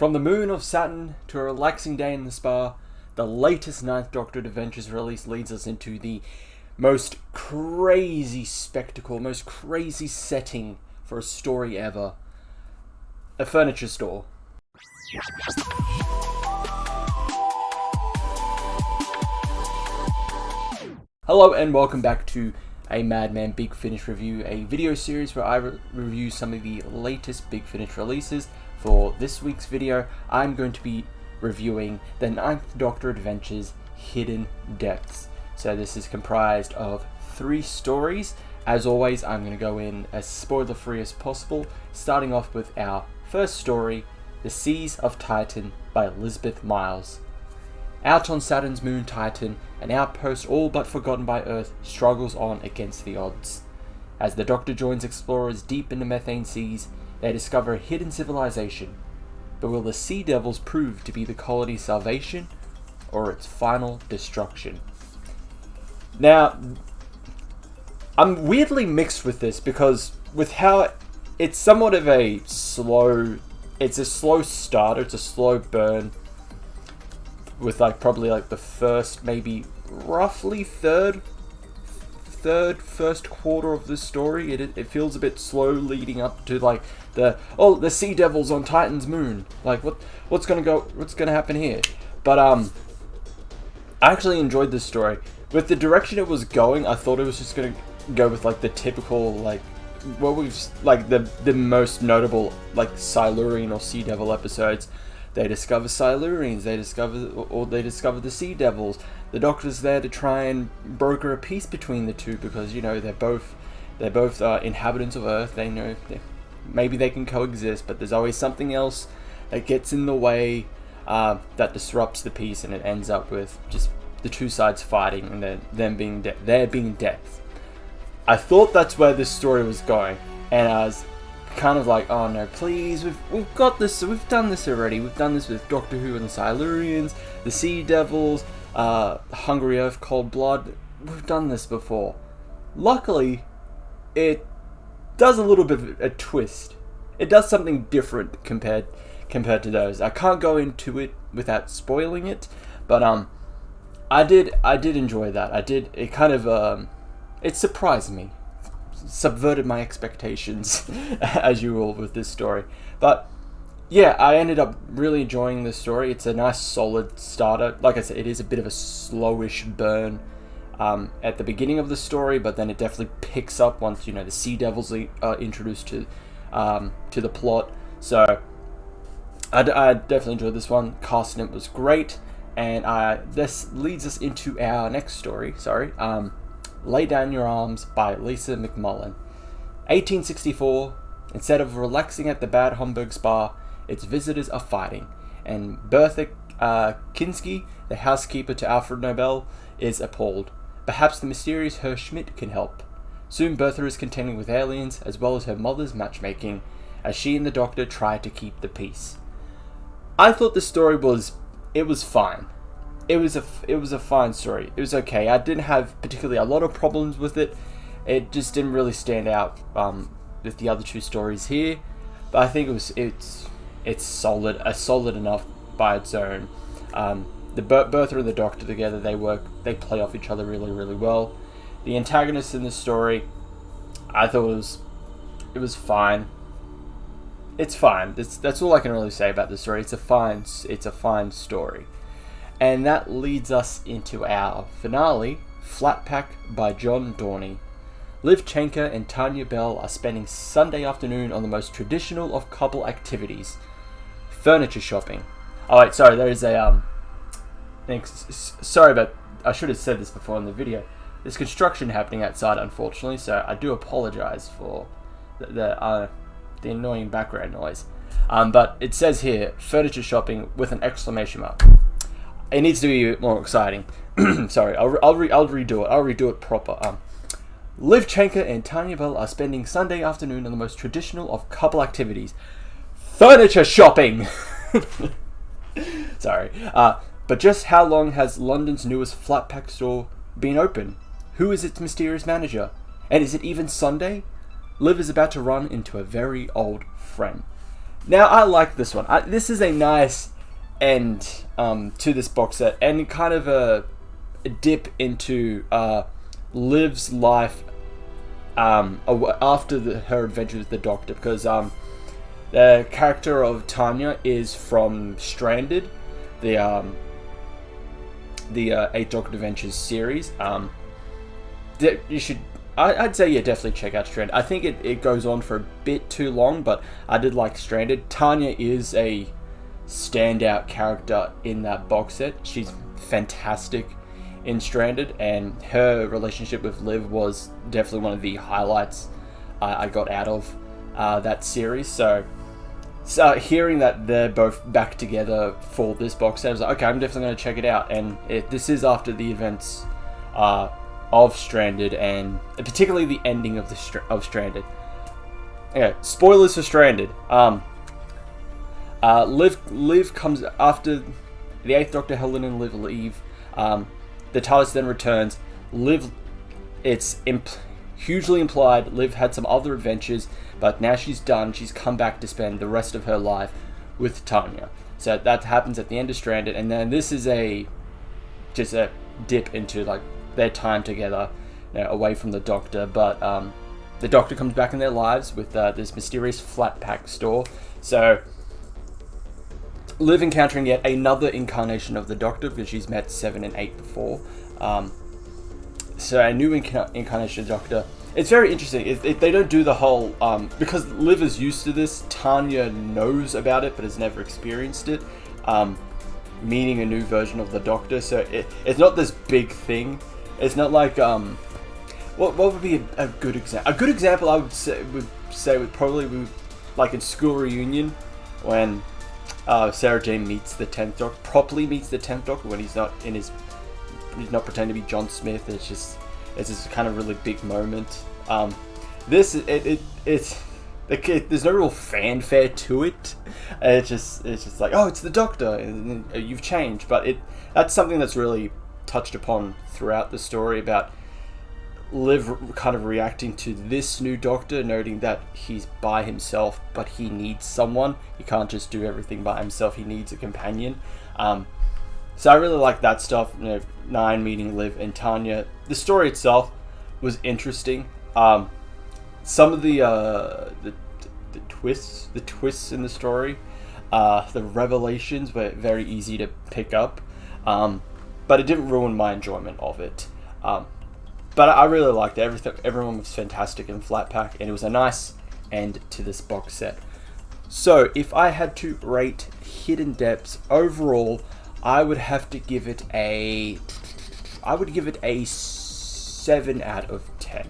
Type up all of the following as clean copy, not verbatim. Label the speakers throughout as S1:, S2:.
S1: From the moon of Saturn to a relaxing day in the spa, the latest Ninth Doctor Adventures release leads us into the most crazy spectacle, most crazy setting for a story ever. A furniture store. Hello and welcome back to a Madman Big Finish review, a video series where I review some of the latest Big Finish releases. For this week's video, I'm going to be reviewing the Ninth Doctor Adventures Hidden Depths. So this is comprised of 3 stories. As always, I'm going to go in as spoiler-free as possible, starting off with our first story, The Seas of Titan by Elizabeth Miles. Out on Saturn's moon Titan, an outpost all but forgotten by Earth struggles on against the odds. As the Doctor joins explorers deep in the methane seas, they discover a hidden civilization. But will the Sea Devils prove to be the colony's salvation, or its final destruction? Now, I'm weirdly mixed with this, because with how it's somewhat of a slow, it's a slow starter, it's a slow burn, with probably the first, maybe roughly first quarter of the story. It feels a bit slow leading up to the Sea Devils on Titan's moon. What's gonna happen here? But I actually enjoyed this story. With the direction it was going, I thought it was just gonna go with the typical the most notable Silurian or Sea Devil episodes. They discover Silurians, they discover the Sea Devils. The Doctor's there to try and broker a peace between the two because, they're both inhabitants of Earth. They know maybe they can coexist, but there's always something else that gets in the way that disrupts the peace, and it ends up with just the two sides fighting and there being death. I thought that's where this story was going, and I was kind of like, oh no, please, we've got this, we've done this already. We've done this with Doctor Who and the Silurians, the Sea Devils, Hungry Earth, Cold Blood. We've done this before. Luckily, it does a little bit of a twist. It does something different compared to those. I can't go into it without spoiling it, but I did enjoy that. It kind of it surprised me. Subverted my expectations as usual with this story, but yeah, I ended up really enjoying this story. It's a nice solid starter. Like I said, it is a bit of a slowish burn at the beginning of the story, but then it definitely picks up once the Sea Devils are introduced to the plot. So I definitely enjoyed this one. Casting it was great, and this leads us into our next story. Lay Down Your Arms by Lisa McMullen. 1864, instead of relaxing at the Bad Homburg Spa, its visitors are fighting, and Bertha Kinski, the housekeeper to Alfred Nobel, is appalled. Perhaps the mysterious Herr Schmidt can help. Soon Bertha is contending with aliens, as well as her mother's matchmaking, as she and the Doctor try to keep the peace. I thought the story was fine. It was a fine story. It was okay. I didn't have particularly a lot of problems with it. It just didn't really stand out with the other 2 stories here. But I think it's solid enough by its own. The Bertha and the Doctor together, they play off each other really, really well. The antagonist in this story, I thought it was fine. It's fine. That's all I can really say about this story. It's a fine story. And that leads us into our finale, Flat Pack by John Dorney. Liv Chenka and Tanya Bell are spending Sunday afternoon on the most traditional of couple activities, furniture shopping. Oh wait, sorry, there is a sorry, but I should have said this before in the video. There's construction happening outside, unfortunately, so I do apologize for the annoying background noise. But it says here, furniture shopping with an exclamation mark. It needs to be a bit more exciting. Sorry, I'll redo it. I'll redo it proper. Liv Chenka and Tanya Bell are spending Sunday afternoon on the most traditional of couple activities, furniture shopping. Sorry. But just how long has London's newest flat pack store been open? Who is its mysterious manager? And is it even Sunday? Liv is about to run into a very old friend. Now I like this one. This is a nice end to this box set, and kind of a dip into Liv's life after her adventure with the Doctor, because the character of Tanya is from Stranded, the Eighth Doctor Adventures series. You should, I'd say, yeah, definitely check out Stranded. I think it goes on for a bit too long, but I did like Stranded. Tanya is a standout character in that box set. She's fantastic in Stranded, and her relationship with Liv was definitely one of the highlights I got out of that series. So hearing that they're both back together for this box set, I was like, okay, I'm definitely going to check it out. And this is after the events of Stranded, and particularly the ending of Stranded. Okay, spoilers for Stranded. Liv comes after the Eighth Doctor. Helen and Liv leave. The TARDIS then returns. Liv, it's hugely implied Liv had some other adventures, but now she's done. She's come back to spend the rest of her life with Tanya. So that happens at the end of Stranded, and then this is just a dip into like their time together, away from the Doctor. But the Doctor comes back in their lives with this mysterious flat pack store. So Liv encountering yet another incarnation of the Doctor, because she's met 7 and 8 before. So a new incarnation of the Doctor. It's very interesting. They don't do the whole because Liv is used to this. Tanya knows about it but has never experienced it. Meeting a new version of the Doctor. So it's not this big thing. It's not like what would be a good example? A good example I would say would probably be like in School Reunion, when Sarah Jane meets the 10th Doctor, properly meets the 10th Doctor, when he's not pretending to be John Smith. It's this kind of really big moment. There's no real fanfare to it. It's just like, oh, it's the Doctor, and you've changed. But that's something that's really touched upon throughout the story, about Liv kind of reacting to this new Doctor, noting that he's by himself, but he needs someone. He can't just do everything by himself. He needs a companion. So I really like that stuff. 9 meeting Liv and Tanya. The story itself was interesting. Some of the twists in the story, the revelations were very easy to pick up, but it didn't ruin my enjoyment of it. But I really liked it. Everyone was fantastic in Flat Pack, and it was a nice end to this box set. So if I had to rate Hidden Depths overall, I would have to give it a 7 out of 10.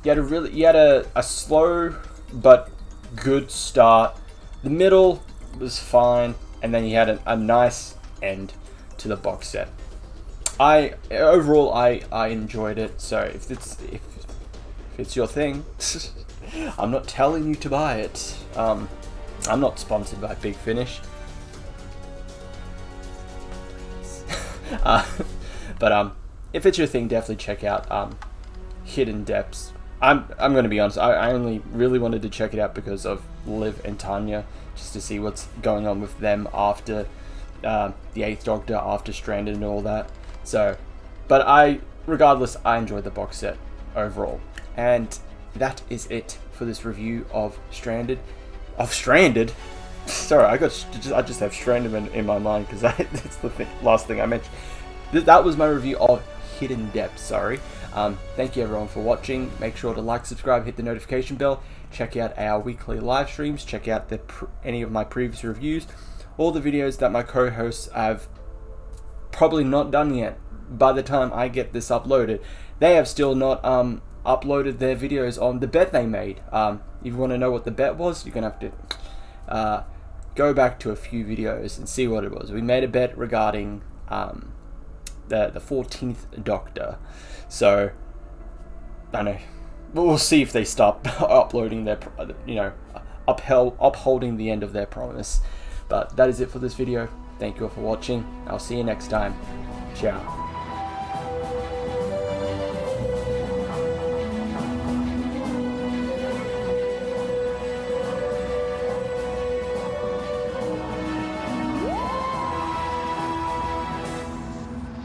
S1: You had a slow but good start. The middle was fine, and then you had a nice end to the box set. Overall I enjoyed it. So if it's your thing, I'm not telling you to buy it. I'm not sponsored by Big Finish. But if it's your thing, definitely check out Hidden Depths. I'm going to be honest, I only really wanted to check it out because of Liv and Tanya, just to see what's going on with them after the 8th Doctor, after Stranded and all that. So, but regardless, I enjoyed the box set overall. And that is it for this review of Stranded. Sorry, I just have Stranded in my mind, because that's the last thing I mentioned. That was my review of Hidden Depths. Sorry. Thank you everyone for watching. Make sure to like, subscribe, hit the notification bell. Check out our weekly live streams. Check out any of my previous reviews. All the videos that my co-hosts have probably not done yet. By the time I get this uploaded, they have still not uploaded their videos on the bet they made. If you want to know what the bet was, you're gonna have to go back to a few videos and see what it was. We made a bet regarding the 14th Doctor. So I don't know. We'll see if they stop uploading their, upholding the end of their promise. But that is it for this video. Thank you all for watching. I'll see you next time. Ciao.